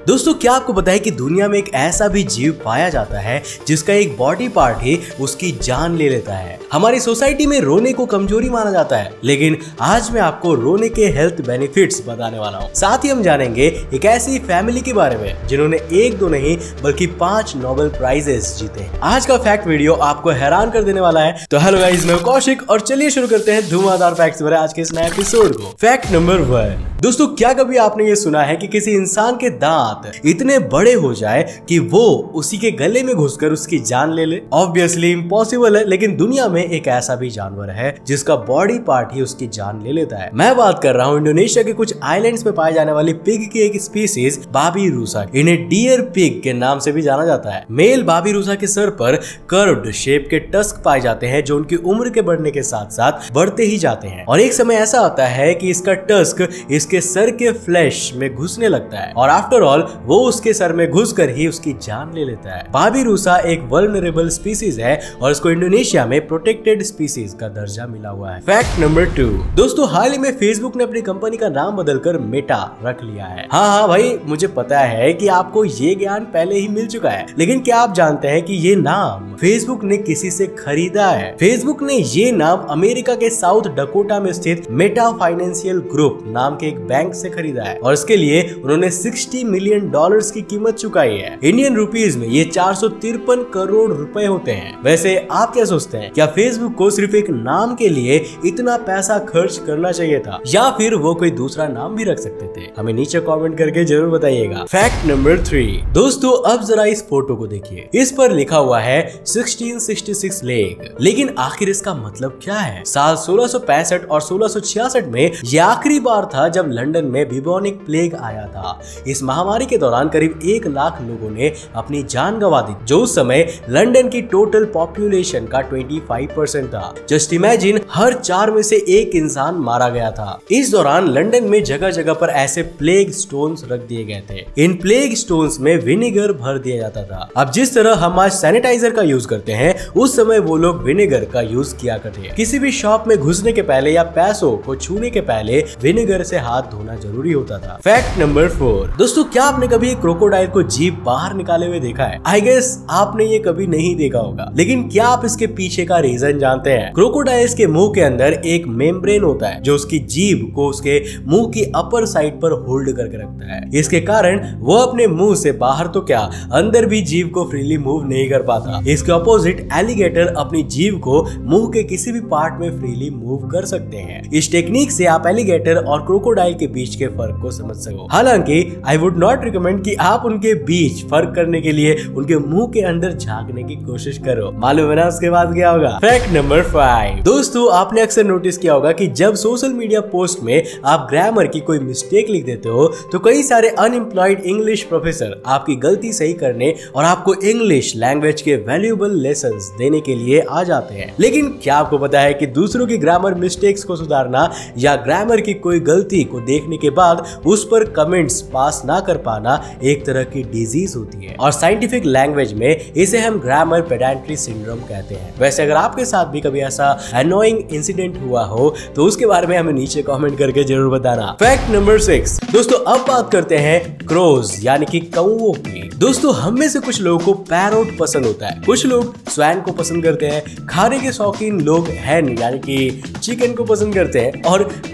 दोस्तों क्या आपको पता है कि दुनिया में एक ऐसा भी जीव पाया जाता है जिसका एक बॉडी पार्ट ही उसकी जान ले लेता है। हमारी सोसाइटी में रोने को कमजोरी माना जाता है, लेकिन आज मैं आपको रोने के हेल्थ बेनिफिट्स बताने वाला हूँ। साथ ही हम जानेंगे एक ऐसी फैमिली के बारे में जिन्होंने एक दो नहीं बल्कि 5 नोबेल प्राइजेस जीते हैं। आज का फैक्ट वीडियो आपको हैरान कर देने वाला है। तो हेलो गाइस, मैं कौशिक और चलिए शुरू करते हैं धुआंधार फैक्ट्स भरे आज के इस नए एपिसोड को। Fact number 1। दोस्तों क्या कभी आपने ये सुना है कि किसी इंसान के दांत इतने बड़े हो जाए कि वो उसी के गले में घुसकर उसकी जान ले ले? ऑब्वियसली इम्पॉसिबल है, लेकिन दुनिया में एक ऐसा भी जानवर है जिसका बॉडी पार्ट ही उसकी जान ले लेता है। मैं बात कर रहा हूँ इंडोनेशिया के कुछ आइलैंड्स में पाए जाने वाली पिग की एक स्पीसीज बाबिरूसा। इन्हें डियर पिग के नाम से भी जाना जाता है। मेल बाबिरूसा के सर पर कर्व्ड शेप के टस्क पाए जाते हैं जो उनकी उम्र के बढ़ने के साथ साथ बढ़ते ही जाते हैं, और एक समय ऐसा आता है कि इसका टस्क इसके सर के फ्लैश में घुसने लगता है और आफ्टर ऑल वो उसके सर में घुसकर ही उसकी जान ले लेता है। बाबिरूसा एक वल्नरेबल स्पीसीज है और इसको इंडोनेशिया में प्रोटेक्टेड स्पीसीज का दर्जा मिला हुआ है। Fact number 2। दोस्तों हाल ही में फेसबुक ने अपनी कंपनी का नाम बदलकर मेटा रख लिया है। हाँ भाई, मुझे पता है कि आपको ये ज्ञान पहले ही मिल चुका है, लेकिन क्या आप जानते हैं कि ये नाम फेसबुक ने किसी से खरीदा है? फेसबुक ने ये नाम अमेरिका के साउथ डकोटा में स्थित मेटा फाइनेंशियल ग्रुप नाम के एक बैंक से खरीदा है और इसके लिए उन्होंने $60 मिलियन की कीमत चुकाई है। इंडियन रुपीज में ये 453 करोड़ रुपए होते हैं। वैसे आप क्या सोचते हैं, क्या फेसबुक को सिर्फ एक नाम के लिए इतना पैसा खर्च करना चाहिए था, या फिर वो कोई दूसरा नाम भी रख सकते थे? हमें नीचे कमेंट करके जरूर बताइएगा। Fact number 3। दोस्तों अब जरा इस फोटो को देखिए, इस पर लिखा हुआ है 1666 लेग, लेकिन आखिर इसका मतलब क्या है? साल 1665 और 1666 में यह आखिरी बार था जब लंदन में बिबोनिक प्लेग आया था। इस महामारी के दौरान करीब 1 लाख लोगों ने अपनी जान गंवा दी, जो उस समय लंदन की टोटल पॉपुलेशन का 25% था। जस्ट इमेजिन, हर 4 में से 1 इंसान मारा गया था। इस दौरान लंदन में जगह जगह पर ऐसे प्लेग स्टोन्स रख दिए गए थे। इन प्लेग स्टोन्स में विनेगर भर दिया जाता था। अब जिस तरह हम आज सैनिटाइजर का यूज करते हैं, उस समय वो लोग विनेगर का यूज किया करते हैं। किसी भी शॉप में घुसने के पहले या पैसों को छूने के पहले विनेगर से हाथ धोना जरूरी होता था। Fact number 4। दोस्तों क्या आपने कभी एक क्रोकोडाइल को जीभ बाहर निकाले हुए देखा है? आई गेस आपने ये कभी नहीं देखा होगा, लेकिन क्या आप इसके पीछे का रीजन जानते हैं? क्रोकोडाइल्स के मुंह के अंदर एक मेम्ब्रेन होता है जो उसकी जीभ को उसके मुंह की अपर साइड पर होल्ड करके रखता है। इसके कारण वो अपने मुंह से बाहर तो क्या, अंदर भी जीभ को फ्रीली मूव नहीं कर पाता। इसके अपोजिट एलिगेटर अपनी जीभ को मुंह के किसी भी पार्ट में फ्रीली मूव कर सकते हैं। इस टेक्निक से आप एलिगेटर और क्रोकोडाइल के बीच के फर्क को समझ सको। हालांकि आई वुड नॉट रिकमेंड कि आप उनके बीच फर्क करने के लिए उनके मुंह के अंदर झांकने की कोशिश करो। मालूम है ना उसके बाद क्या होगा? Fact number 5। दोस्तों आपने अक्सर नोटिस किया होगा कि जब सोशल मीडिया पोस्ट में आप ग्रामर की कोई मिस्टेक लिख देते हो तो कई सारे अनएम्प्लॉयड इंग्लिश प्रोफेसर आपकी गलती सही करने और आपको इंग्लिश लैंग्वेज के वैल्यूएबल लेसन्स देने के लिए आ जाते हैं। लेकिन क्या आपको पता है कि दूसरों की ग्रामर मिस्टेक्स को सुधारना या ग्रामर की कोई गलती को देखने के बाद उस पर कमेंट्स पास ना कर पाना एक तरह की डिजीज होती है, और साइंटिफिक लैंग्वेज में इसे हम ग्रामर पेडेंट्री सिंड्रोम कहते हैं। वैसे अगर आपके साथ भी कभी ऐसा अनोइंग इंसिडेंट हुआ हो तो उसके बारे में हमें नीचे कमेंट करके जरूर बताना। Fact number 6। दोस्तों अब बात करते हैं क्रोज यानी कि कौओं की। दोस्तों हम में से कुछ लोगों को पैरोट पसंद होता है, कुछ लोग स्वैन को पसंद करते हैं, खाने के शौकीन लोग हैन यानी कि चिकन को पसंद करते हैं,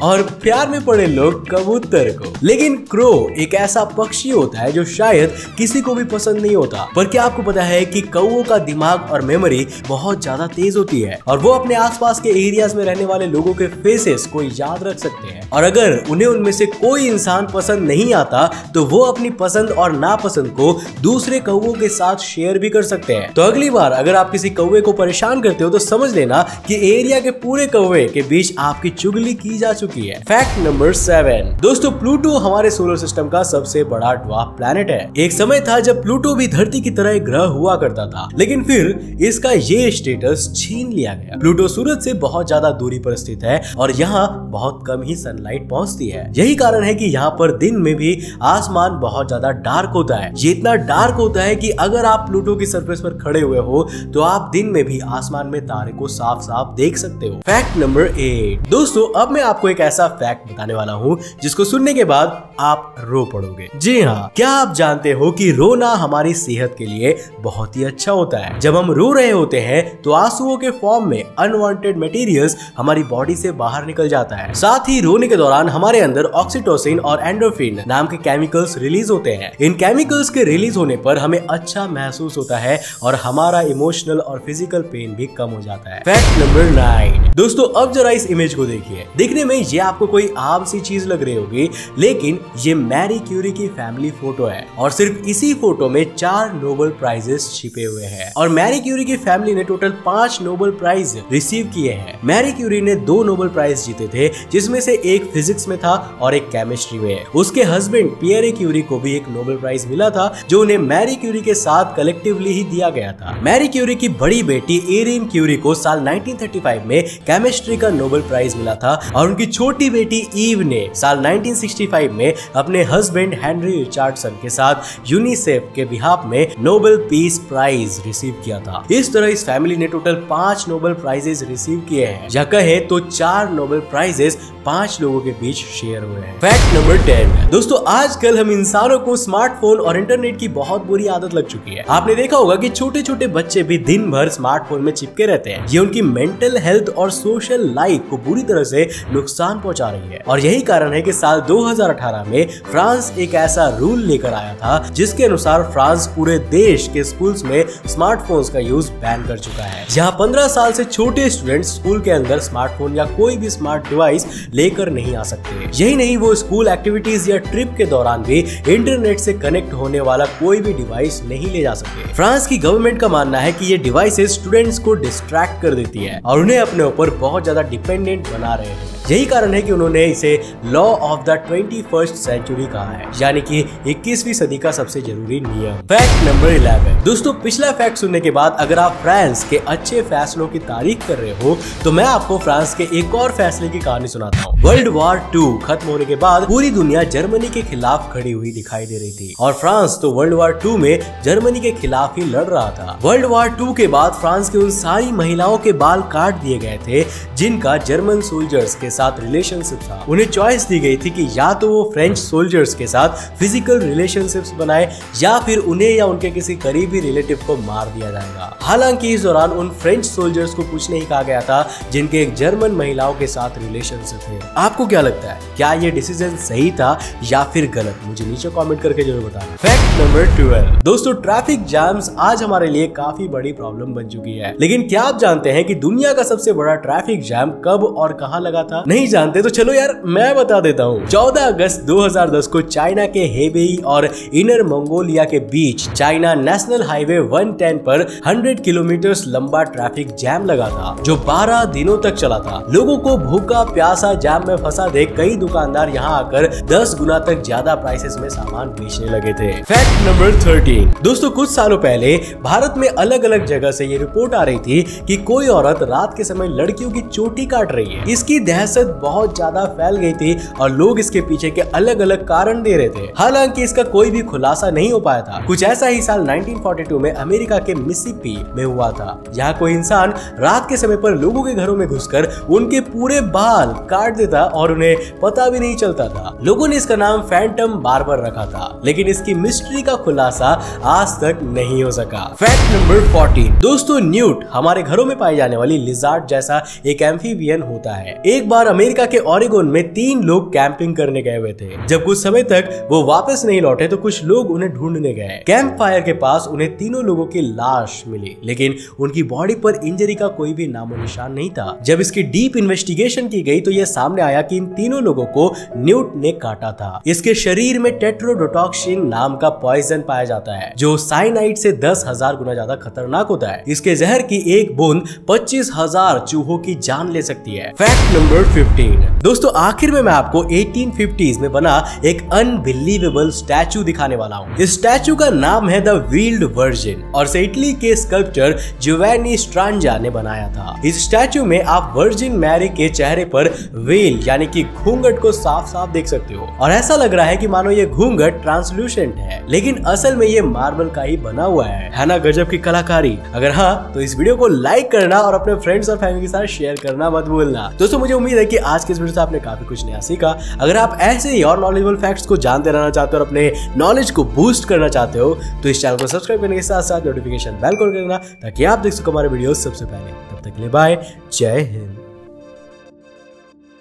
और प्यार में पड़े लोग कबूतर को। लेकिन क्रो एक ऐसा पक्षी होता है जो शायद किसी को भी पसंद नहीं होता। पर क्या आपको पता है कि कौओं का दिमाग और मेमोरी बहुत ज्यादा तेज होती है और वो अपने आसपास के एरियाज में रहने वाले लोगों के फेसेस को याद रख सकते हैं, और अगर उन्हें उनमें से कोई इंसान पसंद नहीं आता तो वो अपनी पसंद और नापसंद को दूसरे कौओं के साथ शेयर भी कर सकते हैं। तो अगली बार अगर आप किसी कौवे को परेशान करते हो तो समझ लेना कि एरिया के पूरे कौवे के बीच आपकी चुगली की जा चुकी है। Fact number 7। दोस्तों प्लूटो हमारे सोलर सिस्टम का सबसे बड़ा ड्वार्फ प्लैनेट है। एक समय था जब प्लूटो भी धरती की तरह एक ग्रह हुआ करता था, लेकिन फिर इसका ये स्टेटस छीन लिया गया। प्लूटो सूरज से बहुत ज्यादा दूरी पर स्थित है और यहाँ बहुत कम ही सनलाइट पहुँचती है। यही कारण है कि यहाँ पर दिन में भी आसमान बहुत ज्यादा डार्क होता है। ये इतना डार्क होता है कि अगर आप प्लूटो की सरफेस पर खड़े हुए हो तो आप दिन में भी आसमान में तारे को साफ साफ देख सकते हो। Fact number 8। दोस्तों अब मैं आपको एक ऐसा फैक्ट बताने वाला हूँ जिसको सुनने के बाद आप रो पड़ोगे। जी हाँ, क्या आप जानते हो कि रोना हमारी सेहत के लिए बहुत ही अच्छा होता है। जब हम रो रहे होते हैं तो आंसुओं के फॉर्म में अनवांटेड मटेरियल्स हमारी बॉडी से बाहर निकल जाता है। साथ ही रोने के दौरान हमारे अंदर ऑक्सीटोसिन और एंडोर्फिन नाम के केमिकल्स रिलीज होते हैं। इन केमिकल्स के रिलीज होने पर हमें अच्छा महसूस होता है और हमारा इमोशनल और फिजिकल पेन भी कम हो जाता है। Fact number 9। दोस्तों अब जरा इस इमेज को देखिए। दिखने में ये आपको कोई आम सी चीज लग रही होगी, लेकिन ये मैरी क्यूरी की फैमिली फोटो है और सिर्फ इसी फोटो में 4 नोबेल प्राइजेस छिपे हुए हैं। और मैरी क्यूरी की फैमिली ने टोटल 5 नोबेल प्राइज रिसीव किए हैं। मैरी क्यूरी ने 2 नोबेल प्राइज जीते थे, जिसमें से एक फिजिक्स में था और एक केमिस्ट्री में। उसके हस्बैंड पियरे क्यूरी को भी एक नोबेल प्राइज मिला था, जो उन्हें मैरी क्यूरी के साथ कलेक्टिवली ही दिया गया था। मैरी क्यूरी की बड़ी बेटी एरिन क्यूरी को साल 1935 में केमिस्ट्री का नोबेल प्राइज मिला था और उनकी छोटी बेटी ईव ने साल 1965 में अपने हस्बैंड हेनरी रिचर्डसन के साथ यूनिसेफ के बिहाफ में नोबेल पीस प्राइज रिसीव किया था। इस तरह इस फैमिली ने टोटल 5 नोबेल प्राइजेस रिसीव किए हैं, या कहे तो 4 नोबेल प्राइजेस 5 लोगों के बीच शेयर हुए हैं। Fact number 10। दोस्तों आजकल हम इंसानों को स्मार्टफोन और इंटरनेट की बहुत बुरी आदत लग चुकी है। आपने देखा होगा कि छोटे छोटे बच्चे भी दिन भर स्मार्टफोन में चिपके रहते हैं। ये उनकी मेंटल हेल्थ और सोशल लाइफ को बुरी तरह से नुकसान पहुंचा रही है और यही कारण है कि साल 2018 में फ्रांस एक ऐसा रूल लेकर आया था जिसके अनुसार फ्रांस पूरे देश के स्कूल्स में स्मार्टफोन्स का यूज बैन कर चुका है। यहाँ 15 साल से छोटे स्टूडेंट्स स्कूल के अंदर स्मार्टफोन या कोई भी स्मार्ट डिवाइस लेकर नहीं आ सकते। यही नहीं, वो स्कूल एक्टिविटीज या ट्रिप के दौरान भी इंटरनेट से कनेक्ट होने वाला कोई भी डिवाइस नहीं ले जा सकते। फ्रांस की गवर्नमेंट का मानना है कि ये डिवाइसेस स्टूडेंट्स को डिस्ट्रैक्ट कर देती है और उन्हें अपने ऊपर बहुत ज्यादा डिपेंडेंट बना रहे हैं। यही कारण है कि उन्होंने इसे law of the 21st century कहा है, यानी कि 21वीं सदी का सबसे जरूरी नियम। Fact number 11। दोस्तों पिछला फैक्ट सुनने के बाद अगर आप फ्रांस के अच्छे फैसलों की तारीफ कर रहे हो तो मैं आपको फ्रांस के एक और फैसले की कहानी सुनाता हूँ। वर्ल्ड वॉर 2 खत्म होने के बाद पूरी दुनिया जर्मनी के खिलाफ खड़ी हुई दिखाई दे रही थी और फ्रांस तो वर्ल्ड वॉर 2 में जर्मनी के खिलाफ ही लड़ रहा था। वर्ल्ड वॉर 2 के बाद फ्रांस की उन सारी महिलाओं के बाल काट दिए गए थे जिनका जर्मन सोल्जर्स के साथ रिलेशनशिप था। उन्हें चॉइस दी गई थी कि या तो वो फ्रेंच सोल्जर्स के साथ फिजिकल रिलेशनशिप्स बनाए या फिर उन्हें या उनके किसी करीबी रिलेटिव को मार दिया जाएगा। हालांकि इस दौरान उन फ्रेंच सोल्जर्स को कुछ नहीं कहा गया था जिनके एक जर्मन महिलाओं के साथ रिलेशनशिप थे। आपको क्या लगता है, क्या ये डिसीजन सही था या फिर गलत? मुझे नीचे कमेंट करके जरूर बताना। Fact number 12। दोस्तों ट्रैफिक जैम्स आज हमारे लिए काफी बड़ी प्रॉब्लम बन चुकी है, लेकिन क्या आप जानते हैं कि दुनिया का सबसे बड़ा ट्रैफिक जैम कब और कहां लगा था? नहीं जानते तो चलो यार मैं बता देता हूँ। 14 अगस्त 2010 को चाइना के हेबेई और इनर मंगोलिया के बीच चाइना नेशनल हाईवे 110 पर 100 किलोमीटर लंबा ट्रैफिक जैम लगा था जो 12 दिनों तक चला था। लोगों को भूखा प्यासा जैम में फंसा देख कई दुकानदार यहाँ आकर 10 गुना तक ज्यादा प्राइसेस में सामान बेचने लगे थे। Fact number 13। दोस्तों कुछ सालों पहले भारत में अलग अलग जगह से ये रिपोर्ट आ रही थी कि कोई औरत रात के समय लड़कियों की चोटी काट रही है। इसकी दहशत बहुत ज्यादा फैल गई थी और लोग इसके पीछे के अलग अलग कारण दे रहे थे। हालांकि इसका कोई भी खुलासा नहीं हो पाया था। कुछ ऐसा ही साल 1942 में अमेरिका के मिसिसिपी में हुआ था। यहाँ कोई इंसान रात के समय पर लोगों के घरों में घुसकर उनके पूरे बाल काट देता और उन्हें पता भी नहीं चलता था। लोगों ने इसका नाम फैंटम बार्बर रखा था, लेकिन इसकी मिस्ट्री का खुलासा आज तक नहीं हो सका। Fact number 14। दोस्तों न्यूट हमारे घरों में पाई जाने वाली लिजार्ड जैसा एक एम्फीबियन होता है। एक बार अमेरिका के ओरेगोन में 3 लोग कैंपिंग करने गए हुए थे। जब कुछ समय तक वो वापस नहीं लौटे तो कुछ लोग उन्हें ढूंढने गए। कैंप फायर के पास उन्हें तीनों लोगों की लाश मिली, लेकिन उनकी बॉडी पर इंजरी का कोई भी नामो निशान नहीं था। जब इसकी डीप इन्वेस्टिगेशन की गई तो यह सामने आया कि इन तीनों लोगों को न्यूट ने काटा था। इसके शरीर में टेट्रोडोटॉक्सिन नाम का पॉइजन पाया जाता है जो साइनाइड से 10,000 गुना ज्यादा खतरनाक होता है। इसके जहर की एक बूंद 25,000 चूहों की जान ले सकती है। Fact number 15। दोस्तों आखिर में मैं आपको 1850s में बना एक अनबिलीवेबल स्टैचू दिखाने वाला हूँ। इस स्टैचू का नाम है द व्हील्ड वर्जिन और इसे इटली के स्कल्पचर जियोवानी स्ट्रांजा ने बनाया था। इस स्टैचू में आप वर्जिन मैरी के चेहरे पर व्हील यानी कि घूंघट को साफ साफ देख सकते हो और ऐसा लग रहा है कि मानो ये घूंघट ट्रांसल्यूसेंट है, लेकिन असल में ये मार्बल का ही बना हुआ है ना? गजब की कलाकारी। अगर हाँ तो इस वीडियो को लाइक करना और अपने फ्रेंड्स और फैमिली के साथ शेयर करना मत भूलना। दोस्तों मुझे उम्मीद है कि आज के इस वीडियो से आपने काफी कुछ नया सीखा। अगर आप ऐसे ही और नॉलेजेबल फैक्ट्स को जानते रहना चाहते हो और अपने नॉलेज को बूस्ट करना चाहते हो तो इस चैनल को सब्सक्राइब करने के साथ साथ नोटिफिकेशन बेल कॉल करना ताकि आप देख सको हमारे वीडियो सबसे पहले। तब तक के लिए बाय, जय हिंद।